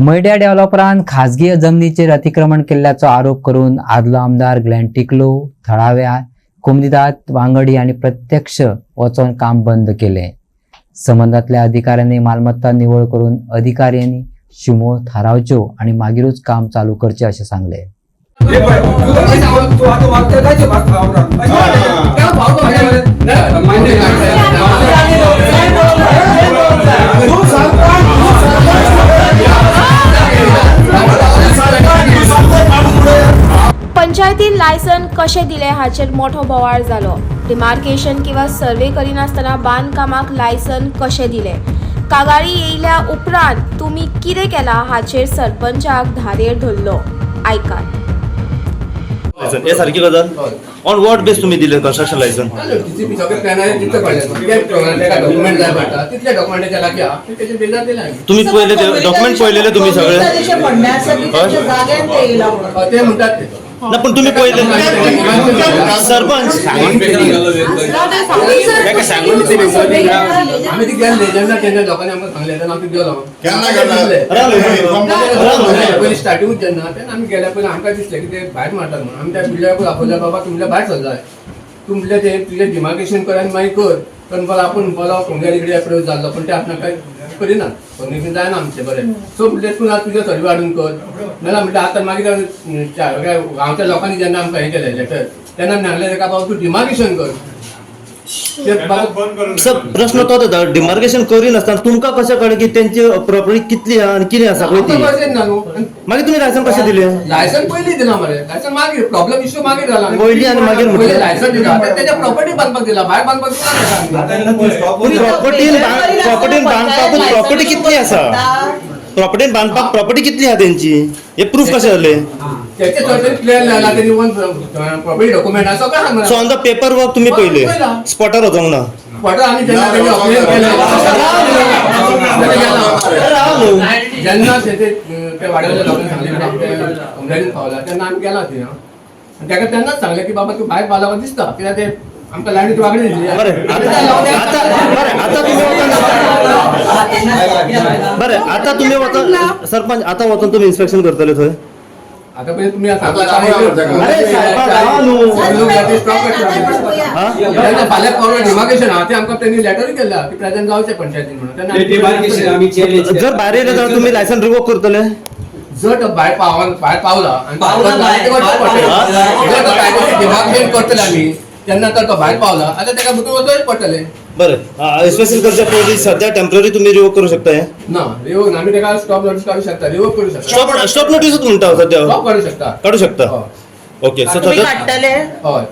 मैड्या डेव्हलपरान खाजगी जमनीचेर अतिक्रमण केल्याचो आरोप करून आदलो आमदार ग्लेन टिकलो थळाव्या कोमनीदाद वांगडी आणि प्रत्यक्ष वचोन काम बंद केले. संबंधातल्या अधिकाऱ्यांनी मालमत्ता निवळ करून अधिकाऱ्यांनी शिमो थारावच्यो आणि मागीरूच काम चालू करचे असे सांगले. पंचायतीन लायसन कशें दिले हाचेर मोठो बोवाळ जालो. डिमार्केशन किंवा सर्वे करिनासतना बांदकामाक लायसन कशें दिले, कागाळी येयल्या उपरांत तुमी कितें केला हाचेर सरपंचाक धारेर धरलो. आयकात. हे सारखी गजाल ऑन व्हॉट बेस तुम्ही दिले कन्स्ट्रक्शन लायसन? तुम्ही पहिले डॉक्युमेंट पळयलेले तुम्ही सगळे ना, पण तुम्ही पहिले सरपंच स्टार्टिंग जेन्ना आम्ही गेल्या पयलीं आमकां दिसलें की ते भायर मारतात म्हणून आमी त्या बिल्डराक आपयल्या बाबा तुमच्या भायर सरलाय, तुमले ते तुझे डिमार्केशन कर आनी मागीर कर. पण बोला आपूण बोला फोंग्यार इकडे अप्रोच जाल्लो पण ते आपणाक काय करिना, परमिशन जायना आमचे बरें. सो म्हणलें तूं तुझे सर्वे हाडून कर. नाल्यार म्हणटा आतां मागीर गांवच्या लोकांनी जेन्ना आमकां हें केलें लेटर तेन्ना आमी सांगलें ताका बाबा तूं डिमार्केशन कर. प्रश्न तो जाता डिमार्केशन करिनासतना तुमकां कशें कळ्ळें की तेंची प्रॉपर्टी कितली आहा आनी कितें आसा पळय ती? मागीर तुमी लायसन कशें दिलें? लायसन पयलीं दिला मरे, लायसन मागीर प्रॉब्लेम इश्यू मागीर जाला. पयलीं आनी मागीर पयलीं लायसन दिला तेच्या प्रॉपर्टी बांदपाक दिला, भायर बांदपाक दिला. प्रॉपर्टीन बांदपाकूच प्रॉपर्टी कितली आसा? प्रॉपर्टीन बांदपाक प्रॉपर्टी कितली आहा तेंची? हे प्रूफ कशें जालें? त्याचे चर्चेन क्लियर जाला तेनी वन प्रॉपर्टी डॉक्युमेंट आसा काय सांग. So on the paper work तुम्ही पहिले स्पॉटार वचोंक ना? स्पॉटार आमी जेन्ना तेणी ऑपरेट केलें जेन्ना ते वाड्यावयल्या लोकांनी सांगलें की कंप्लेनीन पावला तेन्ना आमी गेला थंय. ताका तेन्नाच सांगलें की बाबा तूं भायर पावला दिसता कित्याक ते आमकां लायनीत वागडी दिली. बरें आता तुम्ही वचोन सरपंच आता वचोन तुम्ही इन्स्पेक्शन करतले थंय? आता पहिले तुम्ही फाल्यां पावलं डिमार्केशन आहा ते आमकां तेणी लेटर केला की प्रेझेंट जावचें पंचायतीन म्हणून. जर भायर येयले जाल्यार तुम्ही लायसन रिवोक करतले? जर भायर पावला डिमार्केशन करतले आमी तेन्ना तर तो भायर पावला आतां ताका भितर वचोंच पडटलें. बरें इन्स्पेक्शन करच्या पयलीं सध्या टेम्पररी तुम्ही रिवोक करू शकता? हे ना रिवोक आमी ताका स्टॉप नोटीस काडू शकता, रिवोक करू शकता. स्टॉप नोटीसच म्हणटा सध्या स्टॉप काडू शकता. काडू शकता. ओके सो हय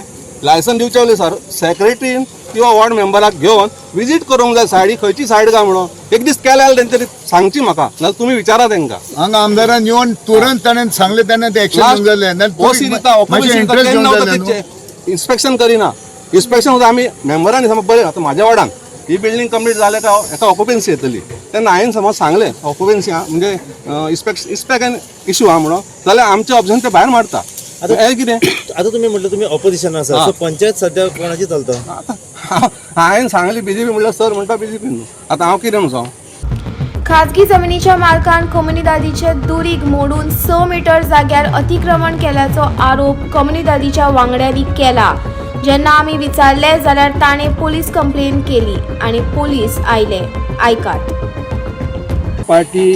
लायसन दिवचे पयलीं सर सेक्रेटरीन किंवा वॉर्ड मेंबराक घेवन विजीट करूंक जाय सायडी खंयची सायड काय म्हणून. एक दीस केले जाल्यार तेंच्यांनी सांगची म्हाका, नाल्यार तुमी विचारा तांकां. हांगा आमदारान येवन तुरंत ताणें सांगलें तेन्ना ते एक्शन जालें. इन्स्पेक्शन करिना. इन्स्पेक्शन होता आमी मेंबरांनी समज बरें आतां म्हाज्या वार्डान ही बिल्डींग कंप्लीट जाले काय एका ऑक्युपन्सी येतली तेन्ना हांवें समज सांगलें ऑक्युपन्सी आहा म्हणजे इन्स्पेक्शन इश्यू आहा म्हणून जाल्यार आमचे ऑब्जेक्शन ते भायर मारता. हे कितें आता तुम्ही म्हटलं तुम्ही ऑपोजिशन आसा सो पंचायत सध्या कोणाची चलता? आतां हांवें सांगली बीजेपी म्हणल्यार सर म्हणटा बीजेपी न्हू. आतां हांव कितें म्हणून खाजगी जमिनीच्या मालकान कम्युनिदादीचे दुरीग मोडून 6 मीटर जाग्यार अतिक्रमण केल्याचो आरोप कम्युनिदादीच्या वांगड्यांनी केला. जेन्ना आमी विचारले जाल्यार ताणें पोलीस कंप्लेन केली आणि पोलीस आयले. आयकात. Party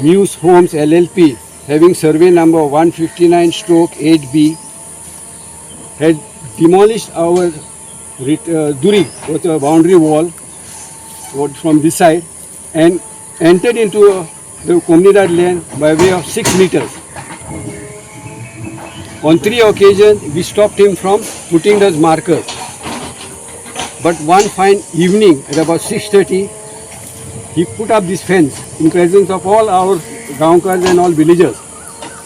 News Homes LLP having survey number 159/8B had demolished our durig, with a boundary wall from this side and entered into the Comunidad land by way of 6 meters. On 3 occasions, we stopped him from putting those markers. But one fine evening at about 6:30, he put up this fence in presence of all our Gaonkars and all villagers.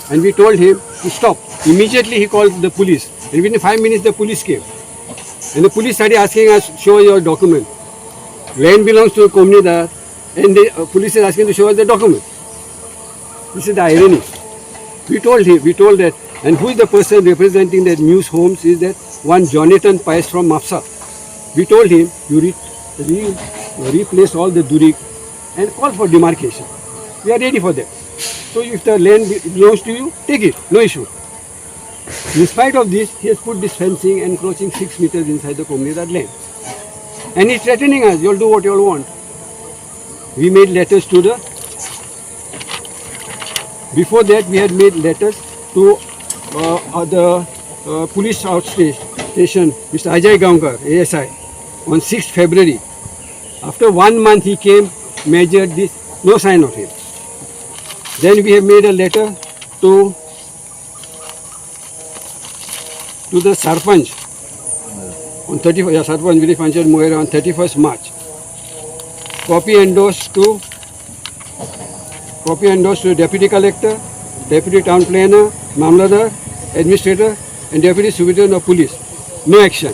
And we told him to stop. Immediately he called the police. And within 5 minutes the police came. And the police started asking us, show your document. Land belongs to a Comunidad and the police is asking to show us the document. This is the irony. We told that. And who is the person representing that News Homes is that one Jonathan Pies from Mapsa. We told him, you replace all the durig and call for demarcation. We are ready for that. So if the land belongs to you, take it, no issue. In spite of this, he has put this fencing encroaching 6 meters inside the Comunidad land. And he's threatening us, you'll do what you'll want. We made letters to the, before that we had made letters to the police outstation, Mr. Ajay Gaonkar, ASI, on 6th February. After 1 month he came, measured this, no sign of him. Then we have made a letter to the Sarpanch on 31st, Sarpanch Village Panchayat Moira on 31st March. Copy endorsed to Deputy Collector, Deputy Town Planner, Mamladar, Administrator and Deputy Superintendent of Police. No action.